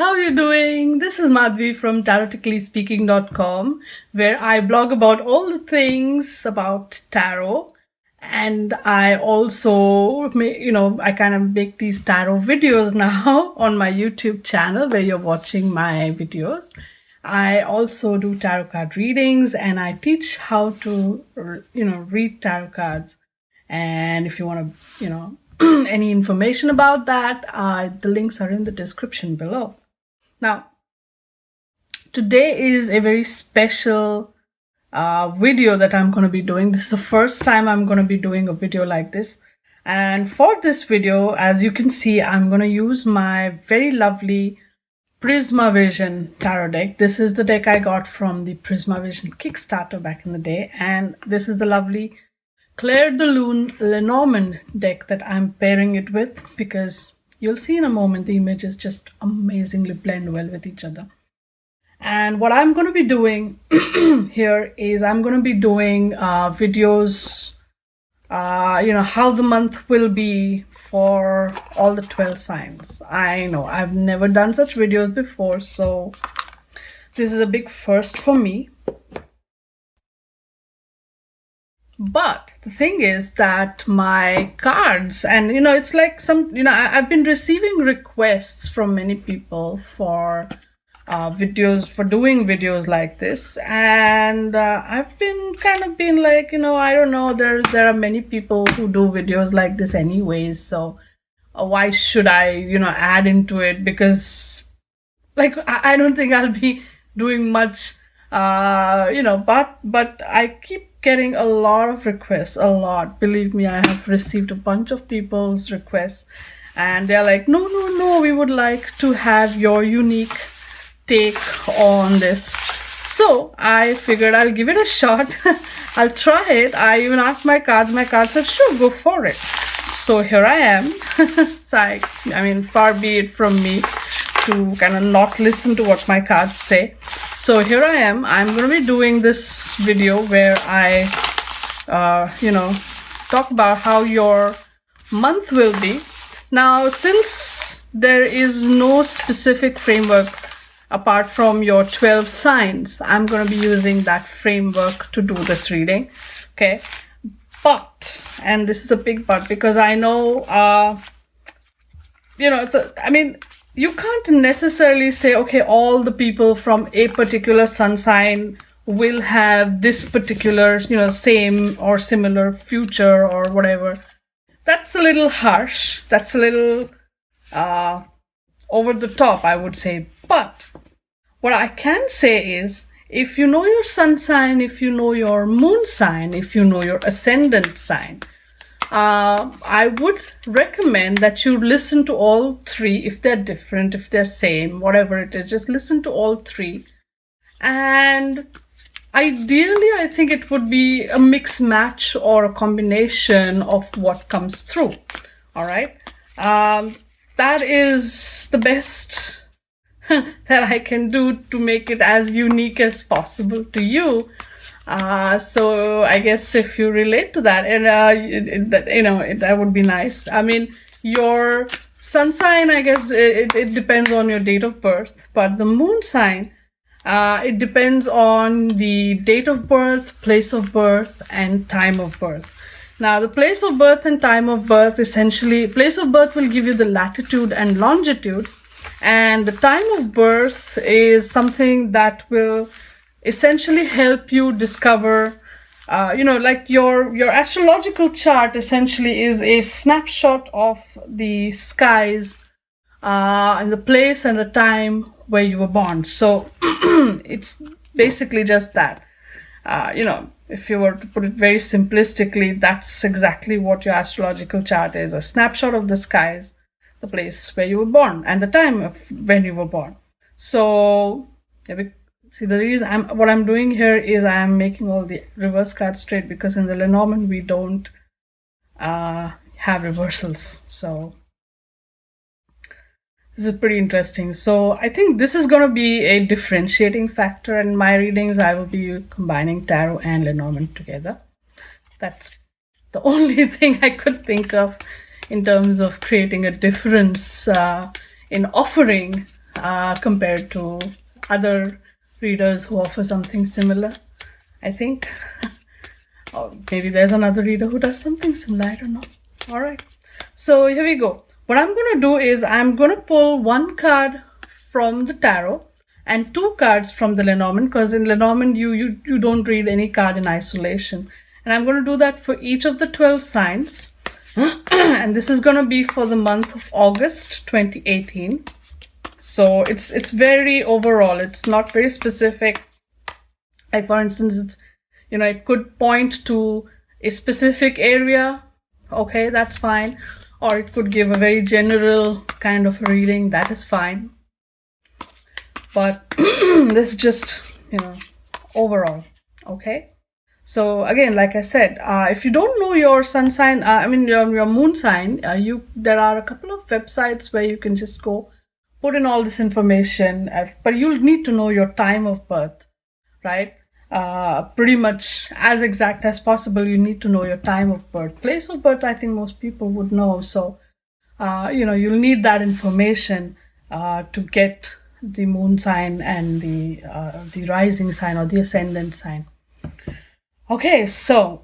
how are you doing? This is Madhvi from TaroticallySpeaking.com, where I blog about all the things about tarot. And I also, I kind of make these tarot videos now on my YouTube channel where you're watching my videos. I also do tarot card readings and I teach how to, read tarot cards. And if you want to, any information about that, the links are in the description below. Now, today is a very special video that I'm going to be doing. This is the first time I'm going to be doing a video like this. And for this video, as you can see, I'm going to use my very lovely Prismavision tarot deck. This is the deck I got from the Prismavision Kickstarter back in the day. And this is the lovely Claire de Lune Lenormand deck that I'm pairing it with, because you'll see in a moment the images just amazingly blend well with each other. And what I'm going to be doing here is I'm going to be doing videos, how the month will be for all the 12 signs. I know I've never done such videos before, so this is a big first for me. But the thing is that my cards, and it's like I've been receiving requests from many people for doing videos like this, and I've been like, I don't know, there are many people who do videos like this anyways, so why should I add into it, because like I don't think I'll be doing much, but I keep getting a lot of requests, a lot. Believe me, I have received a bunch of people's requests, and they're like, no, we would like to have your unique take on this. So I figured I'll give it a shot. I'll try it. I even asked my cards. My cards said, sure, go for it. So here I am. It's like, far be it from me to kind of not listen to what my cards say. So here I am. I'm going to be doing this video where I, talk about how your month will be. Now, since there is no specific framework apart from your 12 signs, I'm going to be using that framework to do this reading. Okay. But, and this is a big but, because I know, you can't necessarily say, okay, all the people from a particular sun sign will have this particular, same or similar future or whatever. That's a little harsh. That's a little over the top, I would say. But what I can say is, if you know your sun sign, if you know your moon sign, if you know your ascendant sign, I would recommend that you listen to all three. If they're different, if they're same, whatever it is, just listen to all three. And ideally, I think it would be a mix match or a combination of what comes through. All right. That is the best that I can do to make it as unique as possible to you. So I guess if you relate to that, and that would be nice. Your sun sign, I guess it depends on your date of birth, but the moon sign, it depends on the date of birth, place of birth, and time of birth. Now, the place of birth and time of birth, essentially, place of birth will give you the latitude and longitude, and the time of birth is something that will essentially help you discover, like your astrological chart essentially is a snapshot of the skies and the place and the time where you were born. So it's basically just that. If you were to put it very simplistically, that's exactly what your astrological chart is: a snapshot of the skies, the place where you were born, and the time of when you were born. So see, the reason what I'm doing here is I'm making all the reverse cards straight, because in the Lenormand we don't have reversals. So this is pretty interesting. So I think this is going to be a differentiating factor in my readings. I will be combining tarot and Lenormand together. That's the only thing I could think of in terms of creating a difference in offering compared to other readers who offer something similar, I think. Or maybe there's another reader who does something similar, I don't know. All right, so here we go. What I'm going to do is I'm going to pull one card from the tarot and two cards from the Lenormand, because in Lenormand you don't read any card in isolation. And I'm going to do that for each of the 12 signs. And this is going to be for the month of August 2018. So it's very overall. It's not very specific. Like for instance, it's, you know, it could point to a specific area. Okay, that's fine. Or it could give a very general kind of reading. That is fine. But this is just, you know, overall. Okay. So again, like I said, if you don't know your sun sign, your moon sign, there are a couple of websites where you can just go put in all this information, but you'll need to know your time of birth, right? Pretty much as exact as possible. You need to know your time of birth. Place of birth, I think most people would know. So, you'll need that information to get the moon sign and the rising sign or the ascendant sign. Okay, so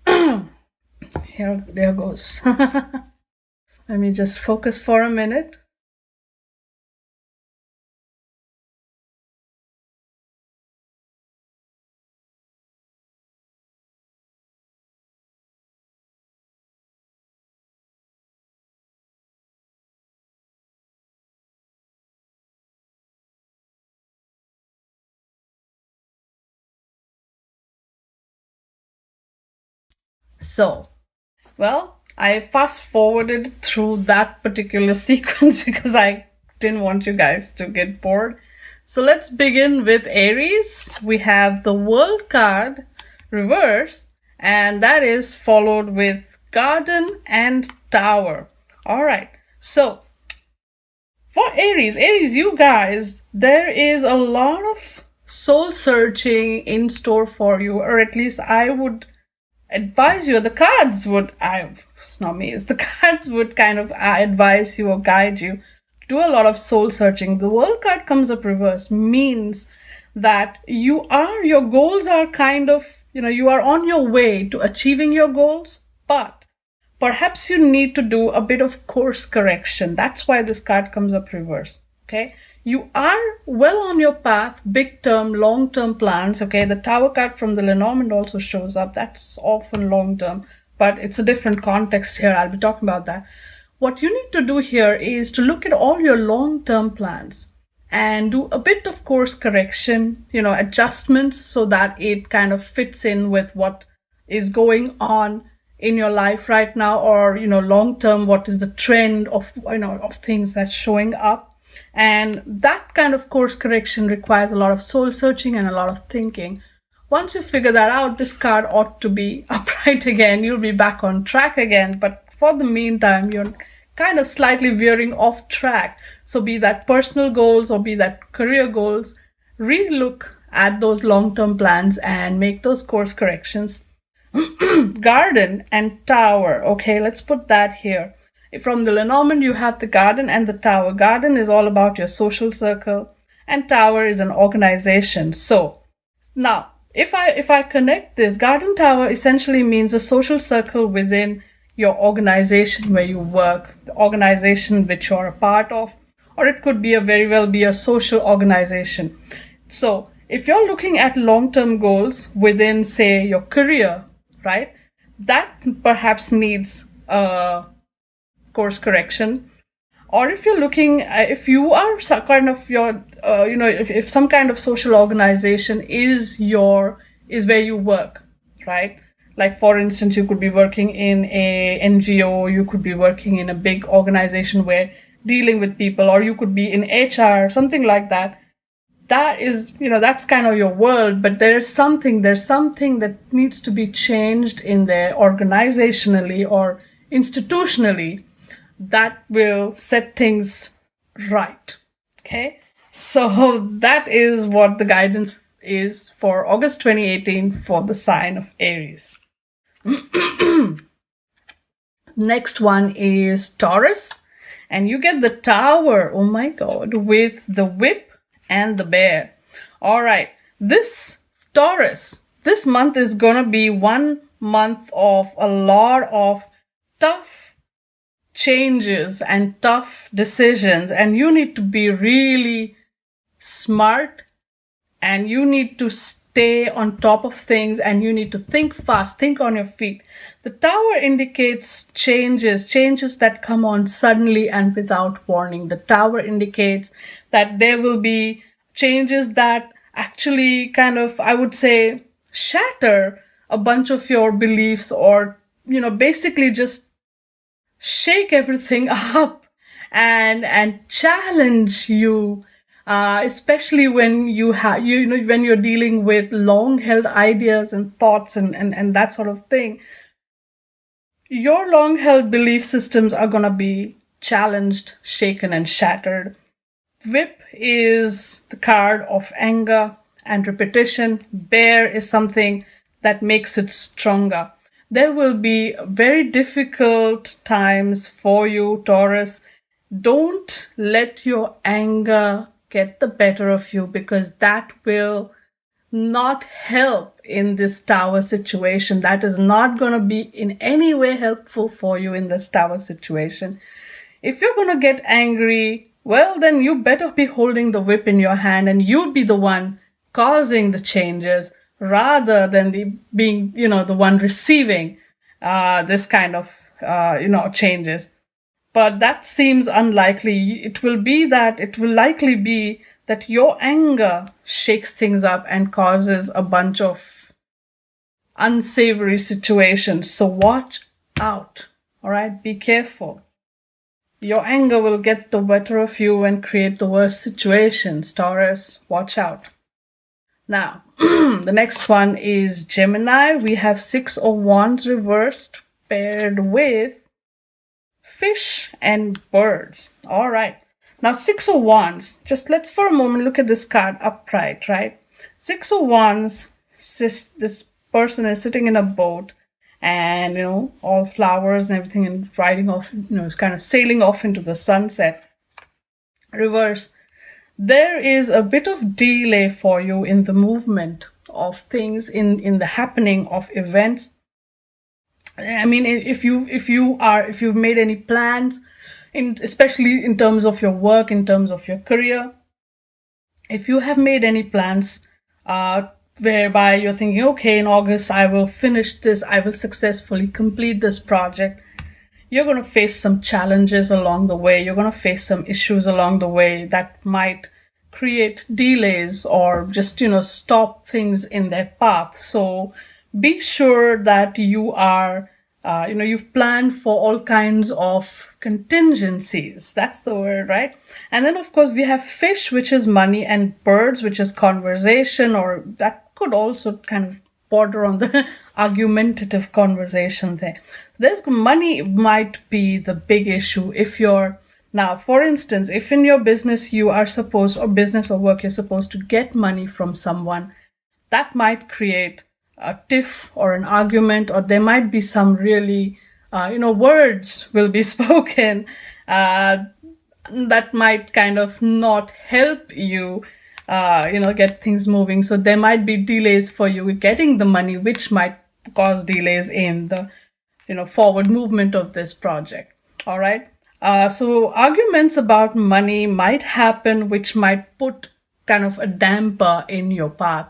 there goes. Let me just focus for a minute. So, well, I fast forwarded through that particular sequence because I didn't want you guys to get bored. So let's begin with Aries. We have the World card reverse, and that is followed with Garden and Tower. All right. So for Aries, you guys, there is a lot of soul searching in store for you, or at least I would advise you. The cards would, it's not me, it's the cards would kind of advise you or guide you to do a lot of soul searching. The World card comes up reverse, means that your goals are kind of, you are on your way to achieving your goals, but perhaps you need to do a bit of course correction. That's why this card comes up reverse. Okay, you are well on your path, big term, long term plans. Okay, the Tower card from the Lenormand also shows up. That's often long term, but it's a different context here. I'll be talking about that. What you need to do here is to look at all your long term plans and do a bit of course correction, adjustments, so that it kind of fits in with what is going on in your life right now, or long term, what is the trend of of things that's showing up. And that kind of course correction requires a lot of soul searching and a lot of thinking. Once you figure that out, this card ought to be upright again. You'll be back on track again. But for the meantime, you're kind of slightly veering off track. So be that personal goals or be that career goals, re-look at those long-term plans and make those course corrections. Garden and Tower. Okay, let's put that here. From the Lenormand, you have the Garden and the Tower. Garden is all about your social circle, and Tower is an organization. So now, if I connect this, Garden Tower essentially means a social circle within your organization where you work, the organization which you're a part of, or it could be very well be a social organization. So if you're looking at long-term goals within, say, your career, right, that perhaps needs course correction. Or if you're looking, if you are kind of your, if some kind of social organization is where you work, right? Like for instance, you could be working in a NGO, you could be working in a big organization where dealing with people, or you could be in HR, something like that. That is, that's kind of your world, but there's something that needs to be changed in there organizationally or institutionally that will set things right. Okay, so that is what the guidance is for August 2018 for the sign of Aries. Next one is Taurus, And you get the Tower, oh my God, with the Whip and the Bear. All right, this Taurus, this month is going to be one month of a lot of tough changes and tough decisions. And you need to be really smart, and you need to stay on top of things, and you need to think fast, think on your feet. The Tower indicates changes that come on suddenly and without warning. The Tower indicates that there will be changes that actually kind of, I would say, shatter a bunch of your beliefs, or, basically just shake everything up and challenge you, especially when when you're dealing with long held ideas and thoughts and that sort of thing. Your long held belief systems are going to be challenged, shaken, and shattered. Whip is the card of anger and repetition. Bear is something that makes it stronger. There will be very difficult times for you, Taurus. Don't let your anger get the better of you, because that will not help in this Tower situation. That is not going to be in any way helpful for you in this Tower situation. If you're going to get angry, well, then you better be holding the whip in your hand, and you'd be the one causing the changes rather than being the one receiving this kind of changes. But that seems unlikely. It will likely be that your anger shakes things up and causes a bunch of unsavory situations. So watch out. All right, be careful. Your anger will get the better of you and create the worst situations, Taurus. Watch out. Now, the next one is Gemini. We have Six of Wands reversed, paired with Fish and Birds. All right. Now, Six of Wands, just let's for a moment look at this card upright, right? Six of Wands, this person is sitting in a boat, and, all flowers and everything, and riding off, kind of sailing off into the sunset. Reverse. There is a bit of delay for you in the movement of things, in the happening of events. I mean, if you've made any plans, especially in terms of your work, in terms of your career, if you have made any plans whereby you're thinking, okay, in August I will finish this, I will successfully complete this project, you're going to face some challenges along the way. You're going to face some issues along the way that might create delays or just, stop things in their path. So be sure that you are, you've planned for all kinds of contingencies. That's the word, right? And then, of course, we have Fish, which is money, and Birds, which is conversation, or that could also kind of border on the argumentative conversation there. Money might be the big issue if you're, now, for instance, if in your business you are supposed, or business or work, you're supposed to get money from someone, that might create a tiff or an argument, or there might be some really, words will be spoken that might kind of not help you, get things moving. So there might be delays for you getting the money, which might cause delays in the, forward movement of this project. All right. So arguments about money might happen, which might put kind of a damper in your path.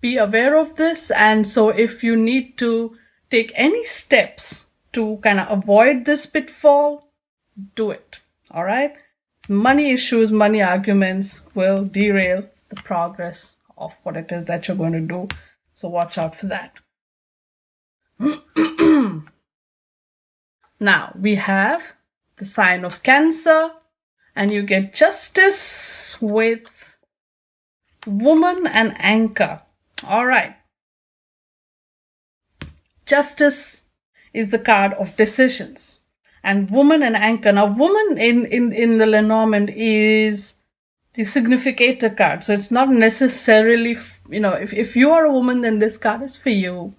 Be aware of this. And so if you need to take any steps to kind of avoid this pitfall, do it. All right. Money issues, money arguments will derail the progress of what it is that you're going to do. So watch out for that. Now we have the sign of Cancer, and you get Justice with Woman and Anchor. All right. Justice is the card of decisions, and Woman and Anchor. Now, Woman in the Lenormand is the significator card. So it's not necessarily, if you are a woman, then this card is for you.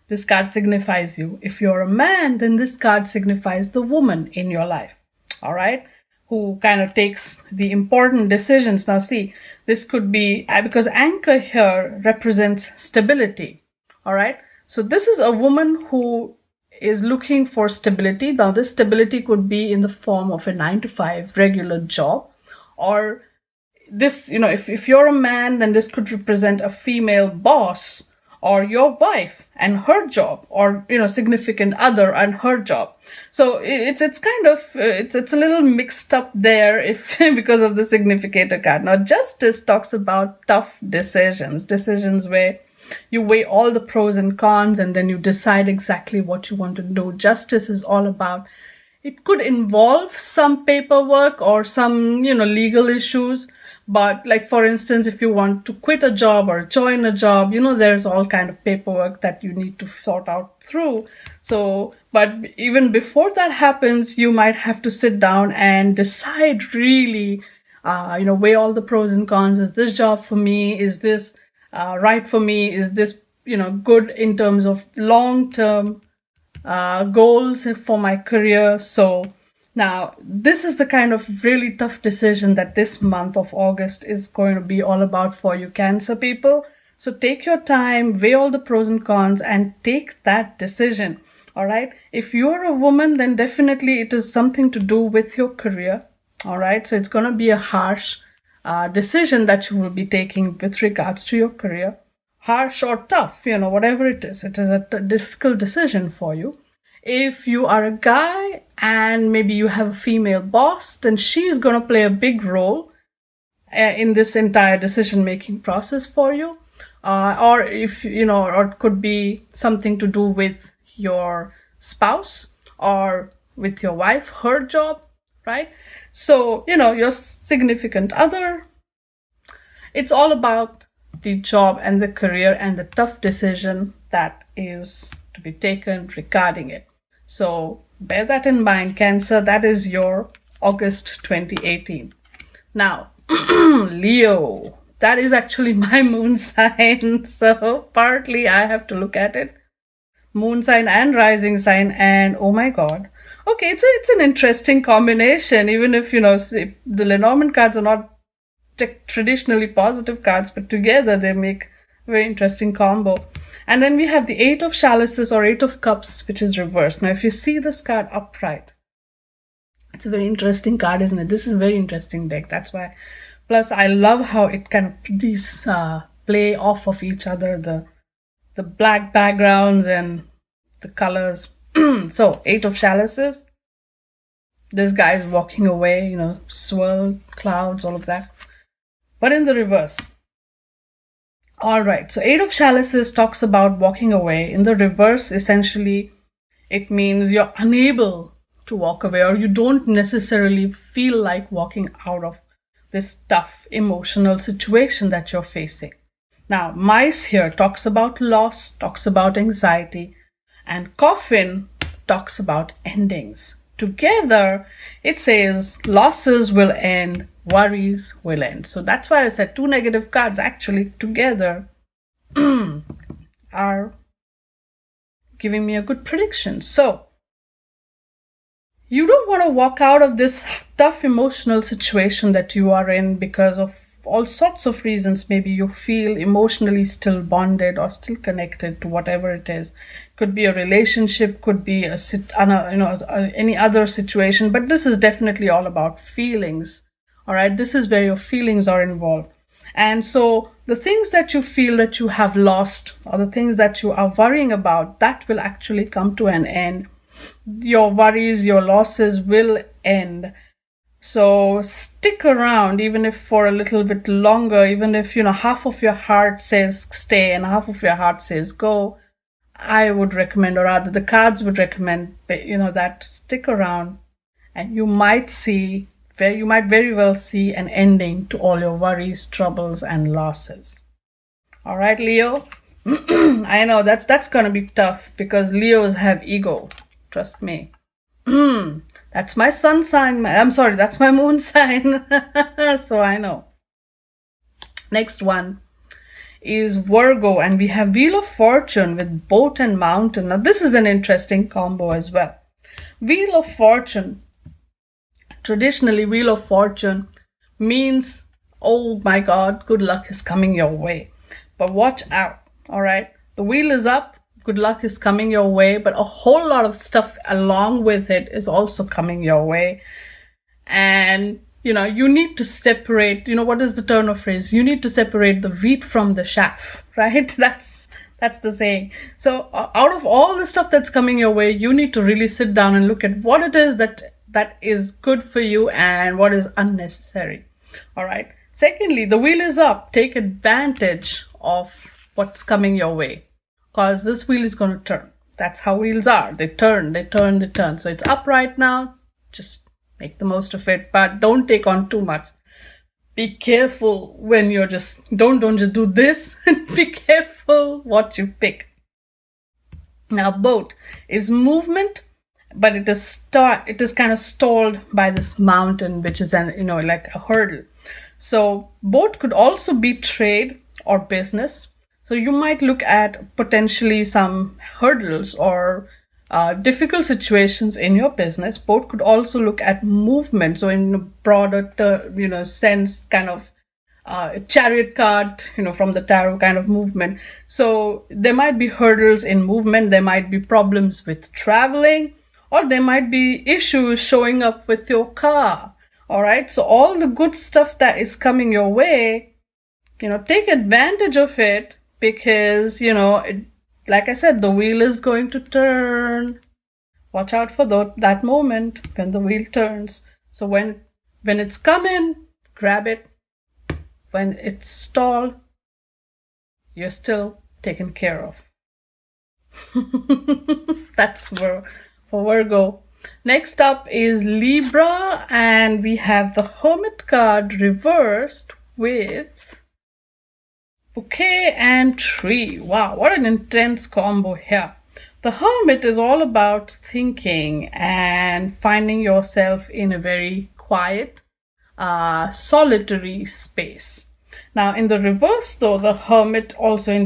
This card signifies you. If you're a man, then this card signifies the woman in your life. All right. who kind of takes the important decisions. Now see, this could be, because anchor here represents stability. All right. So this is a woman who is looking for stability. Now this stability could be in the form of a 9-to-5 regular job, or this, if you're a man, then this could represent a female boss, or your wife and her job, or significant other and her job. So it's kind of it's a little mixed up there, if because of the significator card. Now Justice talks about tough decisions where you weigh all the pros and cons and then you decide exactly what you want to do. Justice is all about, it could involve some paperwork or some legal issues. But like, for instance, if you want to quit a job or join a job, there's all kind of paperwork that you need to sort out through. So, but even before that happens, you might have to sit down and decide really, weigh all the pros and cons. Is this job for me? Is this right for me? Is this, good in terms of long-term goals for my career? So now, this is the kind of really tough decision that this month of August is going to be all about for you, Cancer people. So take your time, weigh all the pros and cons, and take that decision. All right. If you're a woman, then definitely it is something to do with your career. All right. So it's going to be a harsh decision that you will be taking with regards to your career. Harsh or tough, whatever it is a difficult decision for you. If you are a guy and maybe you have a female boss, then she's going to play a big role in this entire decision-making process for you. Or if, or it could be something to do with your spouse or with your wife, her job, right? So, your significant other. It's all about the job and the career and the tough decision that is to be taken regarding it. So bear that in mind, Cancer. That is your August 2018. Now, Leo, that is actually my moon sign. So partly I have to look at it. Moon sign and rising sign, and oh my God. Okay, it's an interesting combination, even if, the Lenormand cards are not traditionally positive cards, but together they make a very interesting combo. And then we have the 8 of Chalices or 8 of Cups, which is reversed. Now, if you see this card upright, it's a very interesting card, isn't it? This is a very interesting deck. That's why. Plus, I love how it kind of, these play off of each other, the black backgrounds and the colors. So, 8 of Chalices. This guy is walking away, swirl, clouds, all of that. But in the reverse. All right, so 8 of Chalices talks about walking away. In the reverse, essentially, it means you're unable to walk away, or you don't necessarily feel like walking out of this tough emotional situation that you're facing. Now, Mice here talks about loss, talks about anxiety, and Coffin talks about endings. Together, it says losses will end, worries will end. So that's why I said 2 negative cards actually together are giving me a good prediction. So you don't want to walk out of this tough emotional situation that you are in because of all sorts of reasons. Maybe you feel emotionally still bonded or still connected to whatever it is. Could be a relationship, could be any other situation, but this is definitely all about feelings. All right, this is where your feelings are involved. And so the things that you feel that you have lost, or the things that you are worrying about, that will actually come to an end. Your worries, your losses will end. So stick around, even if for a little bit longer, even if, half of your heart says stay and half of your heart says go. I would recommend, or rather the cards would recommend, that stick around, and you might very well see an ending to all your worries, troubles, and losses. All right, Leo. I know that's going to be tough because Leos have ego. Trust me. That's my sun sign. That's my moon sign. So I know. Next one is Virgo, and we have Wheel of Fortune with Boat and Mountain. Now this is an interesting combo as well. Wheel of Fortune Traditionally, Wheel of Fortune means, oh my God, good luck is coming your way. But watch out, all right? The wheel is up, good luck is coming your way, but a whole lot of stuff along with it is also coming your way. And, you need to separate, what is the turn of phrase? You need to separate the wheat from the chaff, right? That's the saying. So out of all the stuff that's coming your way, you need to really sit down and look at what it is that is good for you and what is unnecessary. All right. Secondly, the wheel is up. Take advantage of what's coming your way, because this wheel is going to turn. That's how wheels are. They turn, they turn, they turn. So it's up right now. Just make the most of it, but don't take on too much. Be careful when you're don't just do this. Be careful what you pick. Now, boat is movement, but it is kind of stalled by this mountain, which is like a hurdle. So boat could also be trade or business. So you might look at potentially some hurdles or difficult situations in your business. Boat could also look at movement. So in a broader, sense, kind of chariot card, from the tarot kind of movement. So there might be hurdles in movement. There might be problems with traveling, or there might be issues showing up with your car. All right. So all the good stuff that is coming your way, take advantage of it, because, like I said, the wheel is going to turn. Watch out for that moment when the wheel turns. So when it's coming, grab it. When it's stalled, you're still taken care of. That's for Virgo. Next up is Libra, and we have the Hermit card reversed with Bouquet and Tree. Wow, what an intense combo here. The Hermit is all about thinking and finding yourself in a very quiet, solitary space. Now, in the reverse, though, the Hermit also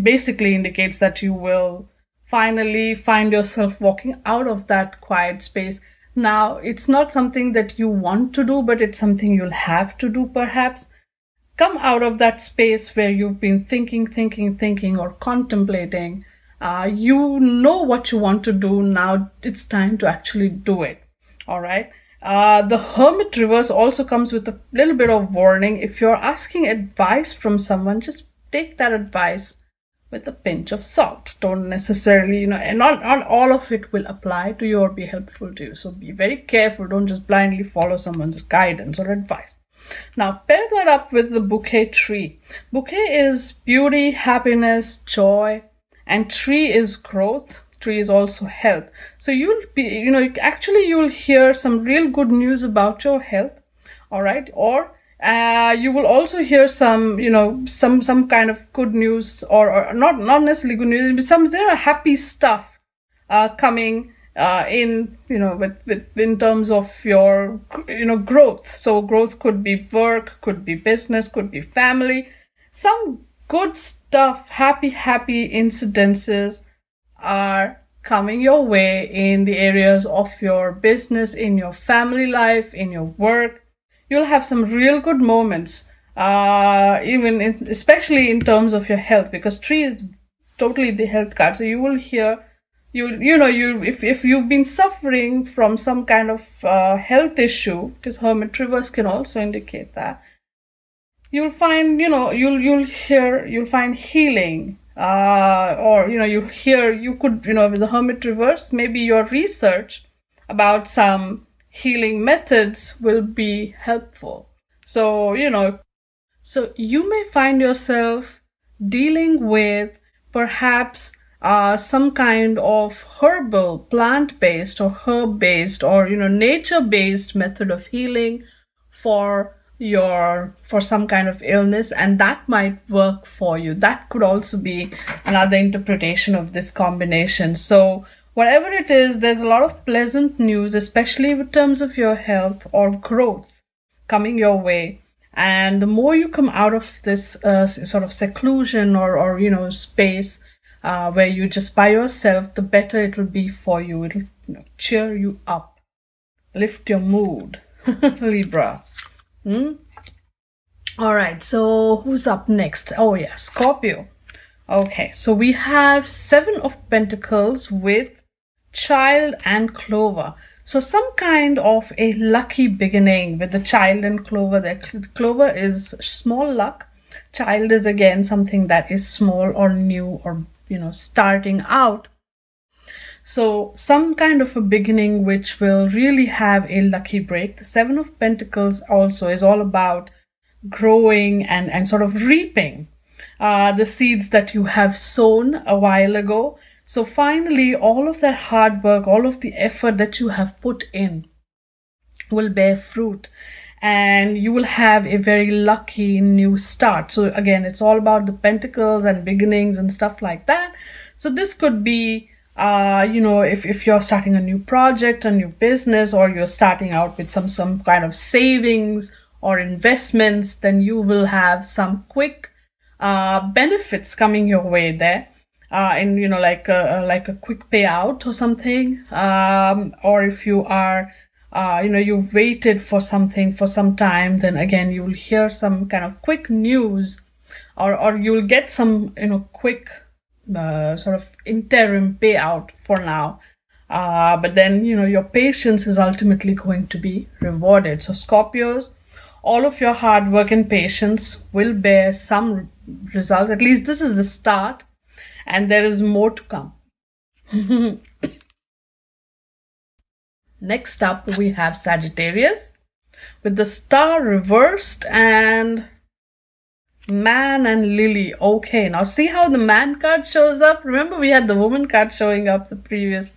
basically indicates that you will finally find yourself walking out of that quiet space. Now, it's not something that you want to do, but it's something you'll have to do, perhaps. Come out of that space where you've been thinking, or contemplating. You know what you want to do. Now it's time to actually do it. All right. The Hermit reverse also comes with a little bit of warning. If you're asking advice from someone, just take that advice with a pinch of salt. Don't necessarily, and not all of it will apply to you or be helpful to you. So be very careful. Don't just blindly follow someone's guidance or advice. Now, pair that up with the Bouquet Tree. Bouquet is beauty, happiness, joy, and tree is growth. Tree is also health. So you'll hear some real good news about your health. All right. Or you will also hear some, some kind of good news, or not necessarily good news, but some happy stuff coming in terms of your growth. So growth could be work, could be business, could be family. Some good stuff, happy incidences are coming your way in the areas of your business, in your family life, in your work. You'll have some real good moments, especially in terms of your health, because tree is totally the health card. So you will hear, if you've been suffering from some kind of health issue, because Hermit reverse can also indicate that, you'll find, you'll find healing, or you could, with the Hermit reverse, maybe your research about some healing methods will be helpful. So you may find yourself dealing with perhaps some kind of herbal, plant-based or herb-based or nature-based method of healing for some kind of illness, and that might work for you. That could also be another interpretation of this combination. So whatever it is, there's a lot of pleasant news, especially in terms of your health or growth, coming your way. And the more you come out of this sort of seclusion or space where you're just by yourself, the better it will be for you. It'll cheer you up, lift your mood. Libra. All right, so who's up next? Oh yeah, Scorpio. Okay, so we have Seven of Pentacles with Child and Clover. So some kind of a lucky beginning with the Child and Clover. The Clover is small luck. Child is again something that is small or new or, starting out. So some kind of a beginning which will really have a lucky break. The Seven of Pentacles also is all about growing and sort of reaping the seeds that you have sown a while ago. So finally, all of that hard work, all of the effort that you have put in will bear fruit, and you will have a very lucky new start. So again, it's all about the pentacles and beginnings and stuff like that. So this could be if you're starting a new project, a new business, or you're starting out with some kind of savings or investments, then you will have some quick benefits coming your way there, and like a quick payout or something, or if you are you've waited for something for some time, then again you'll hear some kind of quick news, or you'll get some quick sort of interim payout for now, but then your patience is ultimately going to be rewarded. So Scorpios, all of your hard work and patience will bear some results. At least this is the start, and there is more to come. Next up, we have Sagittarius with the star reversed and man and lily. Okay, now see how the man card shows up. Remember, we had the woman card showing up the previous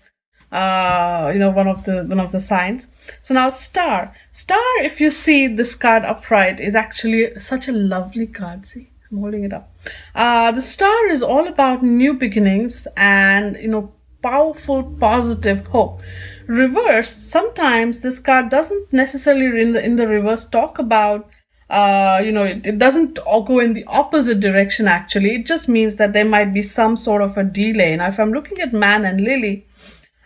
one of the signs. So now star, if you see this card upright, is actually such a lovely card. See, I'm holding it up. The star is all about new beginnings and powerful positive hope. Reverse, sometimes this card doesn't necessarily in the reverse talk about it doesn't go in the opposite direction. Actually, it just means that there might be some sort of a delay. Now if I'm looking at man and lily,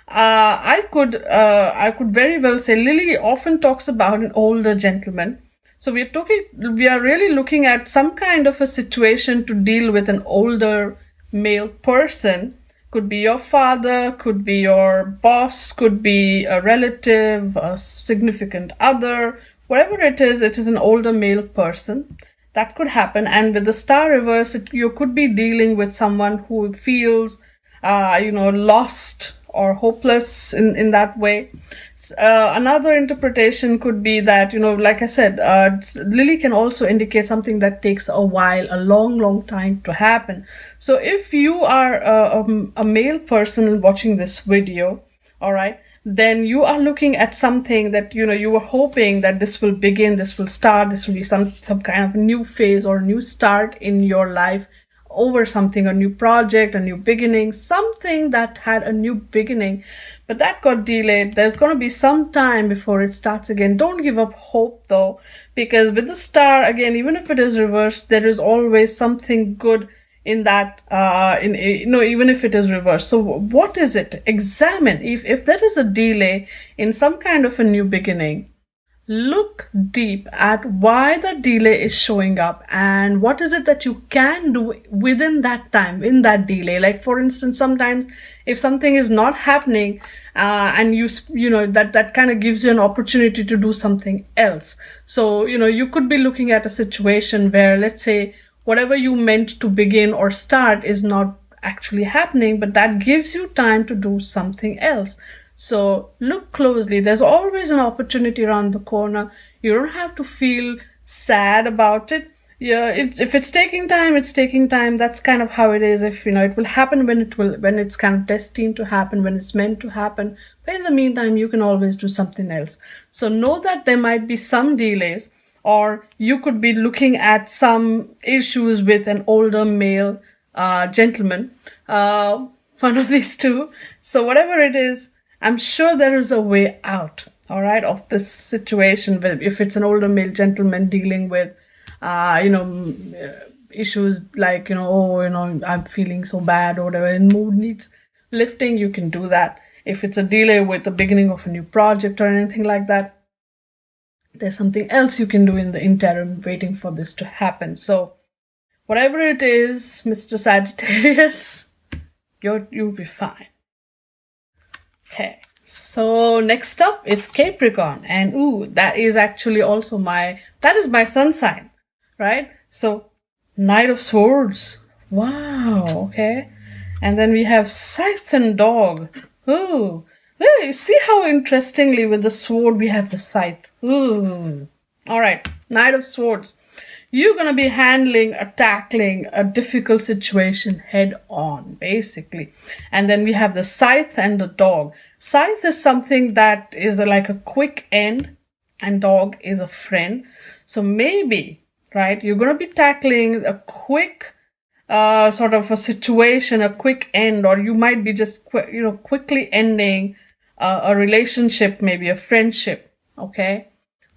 I could very well say Lily often talks about an older gentleman. So we are really looking at some kind of a situation to deal with an older male person. Could be your father, could be your boss, could be a relative, a significant other, whatever it is an older male person. That could happen. And with the star reverse, you could be dealing with someone who feels lost or hopeless in that way. Another interpretation could be that, like I said, Lily can also indicate something that takes a while, a long time to happen. So if you are a male person watching this video, all right, then you are looking at something that, you were hoping that this will begin, this will start, this will be some kind of new phase or new start in your life over something, a new project, a new beginning, something that had a new beginning, but that got delayed. There's going to be some time before it starts again. Don't give up hope though, because with the star, again, even if it is reversed, there is always something good in that, even if it is reversed. So what is it? Examine. If there is a delay in some kind of a new beginning, look deep at why the delay is showing up and what is it that you can do within that time, in that delay. Like for instance, sometimes if something is not happening and that kind of gives you an opportunity to do something else. So you could be looking at a situation where, let's say, whatever you meant to begin or start is not actually happening, but that gives you time to do something else. So look closely. There's always an opportunity around the corner. You don't have to feel sad about it. Yeah, if it's taking time, it's taking time. That's kind of how it is. If it will happen when it's kind of destined to happen, when it's meant to happen. But in the meantime, you can always do something else. So know that there might be some delays, or you could be looking at some issues with an older male gentleman, one of these two. So whatever it is, I'm sure there is a way out, all right, of this situation. If it's an older male gentleman dealing with, issues like, I'm feeling so bad or whatever, and mood needs lifting, you can do that. If it's a delay with the beginning of a new project or anything like that, There's something else you can do in the interim waiting for this to happen. So whatever it is, Mr. Sagittarius, you'll be fine. Okay, so next up is Capricorn, and that is actually also my sun sign, right? So Knight of Swords, wow, okay. And then we have Scythe and Dog. Ooh, see how interestingly with the sword we have the scythe. Ooh. All right, Knight of Swords. You're going to be tackling a difficult situation head on, basically. And then we have the Scythe and the Dog. Scythe is something that is like a quick end, and Dog is a friend. So maybe, right, you're going to be tackling a quick sort of a situation, a quick end, or you might be just quickly ending a relationship, maybe a friendship. Okay,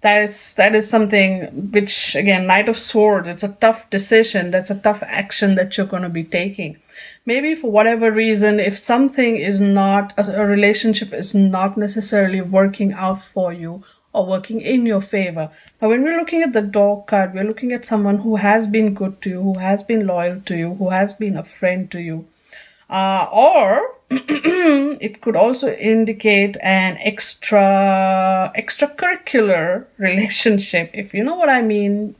that is something which, again, Knight of Swords, it's a tough decision, that's a tough action that you're going to be taking. Maybe for whatever reason, if something is not, a relationship is not necessarily working out for you or working in your favor. Now, when we're looking at the Dog card, we're looking at someone who has been good to you, who has been loyal to you, who has been a friend to you. Or it could also indicate an extracurricular relationship, if you know what I mean.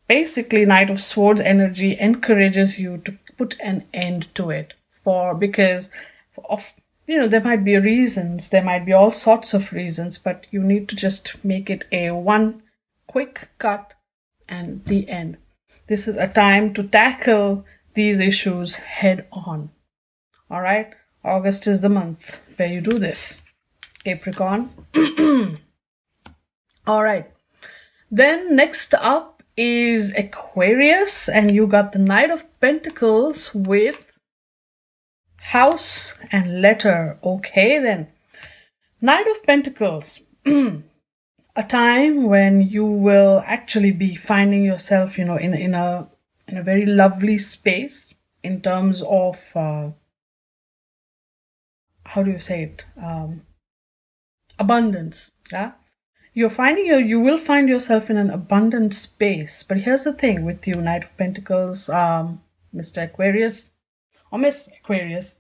Basically, Knight of Swords energy encourages you to put an end to it, because of there might be reasons, there might be all sorts of reasons, but you need to just make it a one quick cut and the end. This is a time to tackle these issues head on. All right, August is the month where you do this, Capricorn. All right, then next up is Aquarius, and you got the Knight of Pentacles with House and Letter. Okay, then Knight of Pentacles, a time when you will actually be finding yourself in a very lovely space in terms of how do you say it, abundance. Yeah, you will find yourself in an abundant space. But here's the thing with you, Knight of Pentacles, Mr. Aquarius or Miss Aquarius.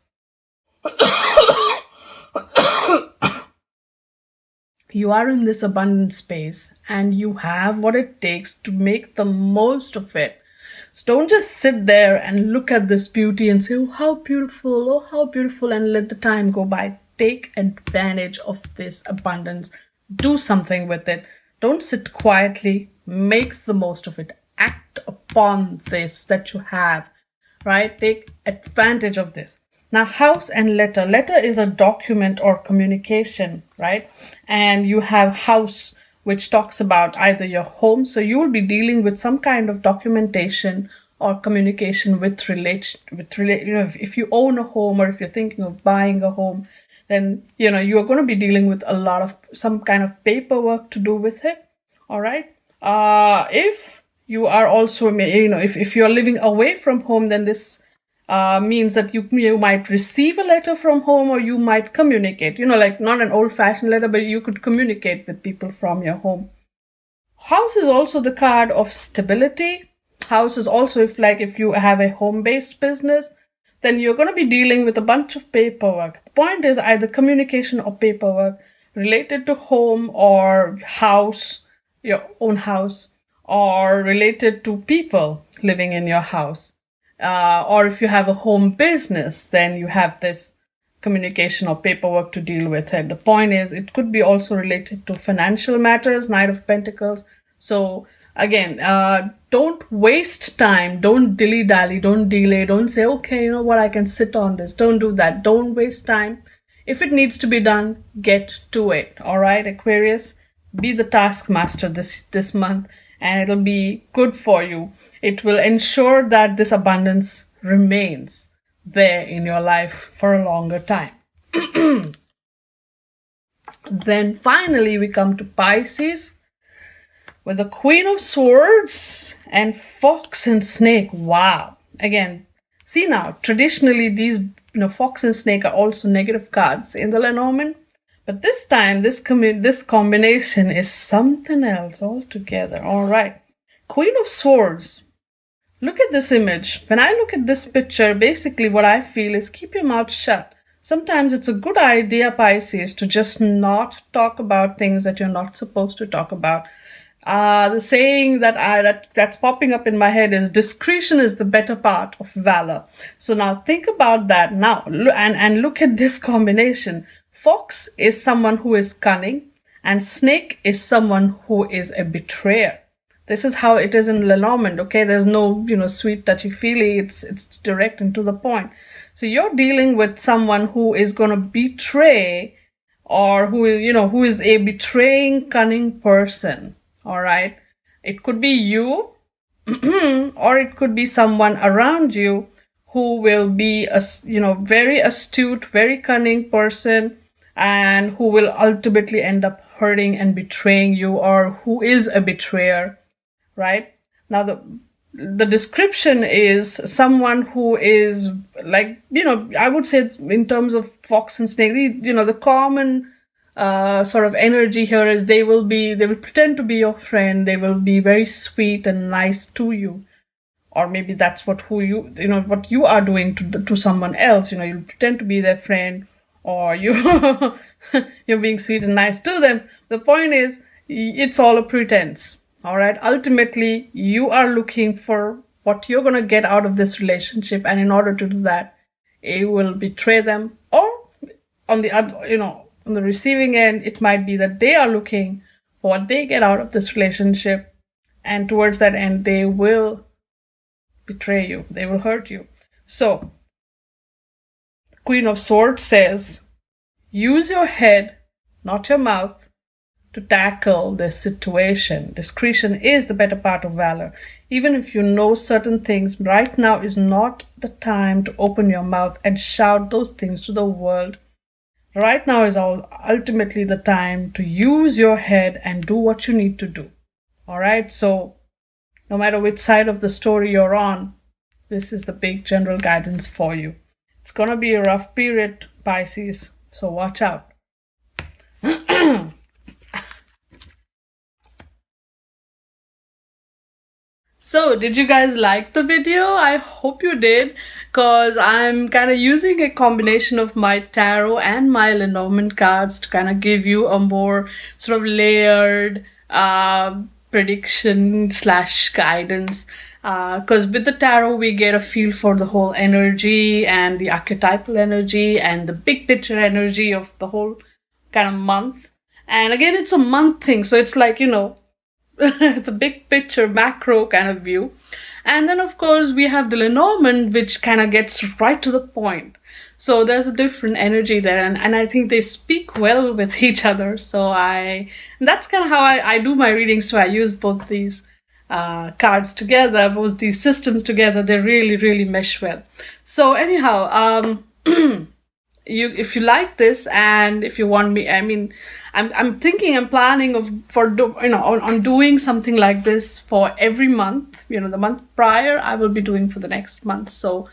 You are in this abundant space and you have what it takes to make the most of it. So don't just sit there and look at this beauty and say, oh, how beautiful, and let the time go by. Take advantage of this abundance. Do something with it. Don't sit quietly. Make the most of it. Act upon this that you have, right? Take advantage of this. Now, House and Letter. Letter is a document or communication, right? And you have House, which talks about either your home. So you will be dealing with some kind of documentation or communication with if you own a home or if you're thinking of buying a home, then you are going to be dealing with a lot of some kind of paperwork to do with it. All right. If you are also, if you're living away from home, then this means that you might receive a letter from home, or you might communicate, like not an old-fashioned letter, but you could communicate with people from your home. House is also the card of stability. House is also if you have a home-based business, then you're going to be dealing with a bunch of paperwork. The point is either communication or paperwork related to home or house, your own house, or related to people living in your house. Or if you have a home business, then you have this communication or paperwork to deal with it. The point is, it could be also related to financial matters, Knight of Pentacles. So again, don't waste time. Don't dilly-dally. Don't delay. Don't say, okay, you know what, I can sit on this. Don't do that. Don't waste time. If it needs to be done, get to it. All right, Aquarius, be the taskmaster this month, and it'll be good for you. It will ensure that this abundance remains there in your life for a longer time. Then finally we come to Pisces with the Queen of Swords and Fox and Snake. Wow. Again, see now, traditionally these Fox and Snake are also negative cards in the Lenormand. But this time, this combination is something else altogether. All right. Queen of Swords. Look at this image. When I look at this picture, basically what I feel is keep your mouth shut. Sometimes it's a good idea, Pisces, to just not talk about things that you're not supposed to talk about. The saying that's popping up in my head is discretion is the better part of valor. So now think about that now and look at this combination. Fox is someone who is cunning and snake is someone who is a betrayer. This is how it is in Lenormand, okay? There's no, sweet touchy-feely. It's direct and to the point. So you're dealing with someone who is going to betray, or who is a betraying, cunning person, all right? It could be you, or it could be someone around you who will be a, very astute, very cunning person, and who will ultimately end up hurting and betraying you, or who is a betrayer. Right? Now, the description is someone who is like, I would say in terms of fox and snake, the common sort of energy here is they will pretend to be your friend. They will be very sweet and nice to you. Or maybe that's what you are doing to someone else. You pretend to be their friend, or you're being sweet and nice to them. The point is, it's all a pretense. All right. Ultimately, you are looking for what you're going to get out of this relationship. And in order to do that, you will betray them. Or on the other, on the receiving end, it might be that they are looking for what they get out of this relationship. And towards that end, they will betray you. They will hurt you. So, Queen of Swords says, use your head, not your mouth, to tackle this situation. Discretion is the better part of valor. Even if you know certain things, right now is not the time to open your mouth and shout those things to the world. Right now is ultimately the time to use your head and do what you need to do. All right? So, no matter which side of the story you're on, this is the big general guidance for you. It's going to be a rough period, Pisces, so watch out. So, did you guys like the video? I hope you did, because I'm kind of using a combination of my tarot and my Lenormand cards to kind of give you a more sort of layered prediction / guidance. Because with the tarot, we get a feel for the whole energy and the archetypal energy and the big picture energy of the whole kind of month. And again, it's a month thing, so it's like, it's a big picture, macro kind of view. And then, of course, we have the Lenormand, which kind of gets right to the point. So there's a different energy there. And I think they speak well with each other. So that's kind of how I do my readings too. I use both these cards together, both these systems together. They really, really mesh well. So anyhow, if you like this, and if you want me, I'm planning on doing something like this for every month. The month prior, I will be doing for the next month. So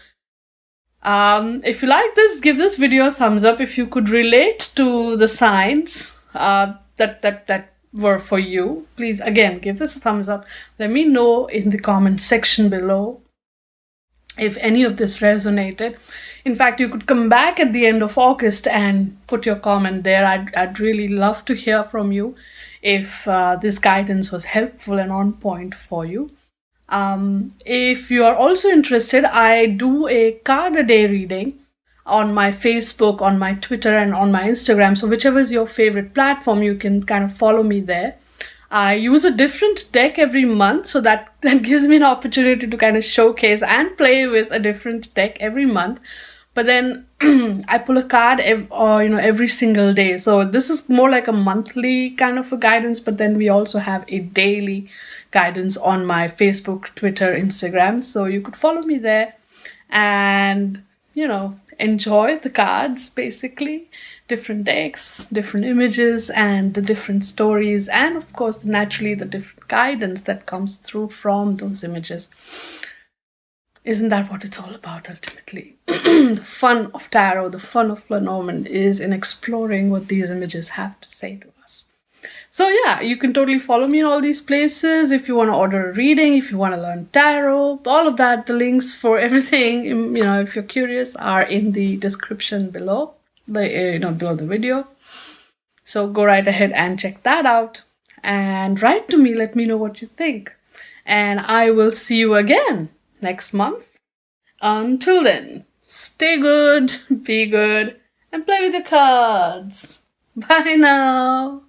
if you like this, give this video a thumbs up. If you could relate to the signs that were for you, please again give this a thumbs up. Let me know in the comment section below if any of this resonated. In fact, you could come back at the end of August and put your comment there. I'd really love to hear from you if this guidance was helpful and on point for you. If you are also interested, I do a card a day reading on my Facebook, on my Twitter, and on my Instagram. So whichever is your favorite platform, you can kind of follow me there. I use a different deck every month, so that gives me an opportunity to kind of showcase and play with a different deck every month. But then I pull a card every single day. So this is more like a monthly kind of a guidance, but then we also have a daily guidance on my Facebook, Twitter, Instagram. So you could follow me there and, enjoy the cards, basically. Different decks, different images, and the different stories, and of course, naturally, the different guidance that comes through from those images. Isn't that what it's all about ultimately? The fun of tarot, the fun of Lenormand is in exploring what these images have to say to us. So yeah, you can totally follow me in all these places. If you want to order a reading, if you want to learn tarot, all of that, the links for everything, you know, if you're curious, are in the description below, below the video. So go right ahead and check that out and write to me. Let me know what you think. And I will see you again next month. Until then, stay good, be good, and play with your cards. Bye now.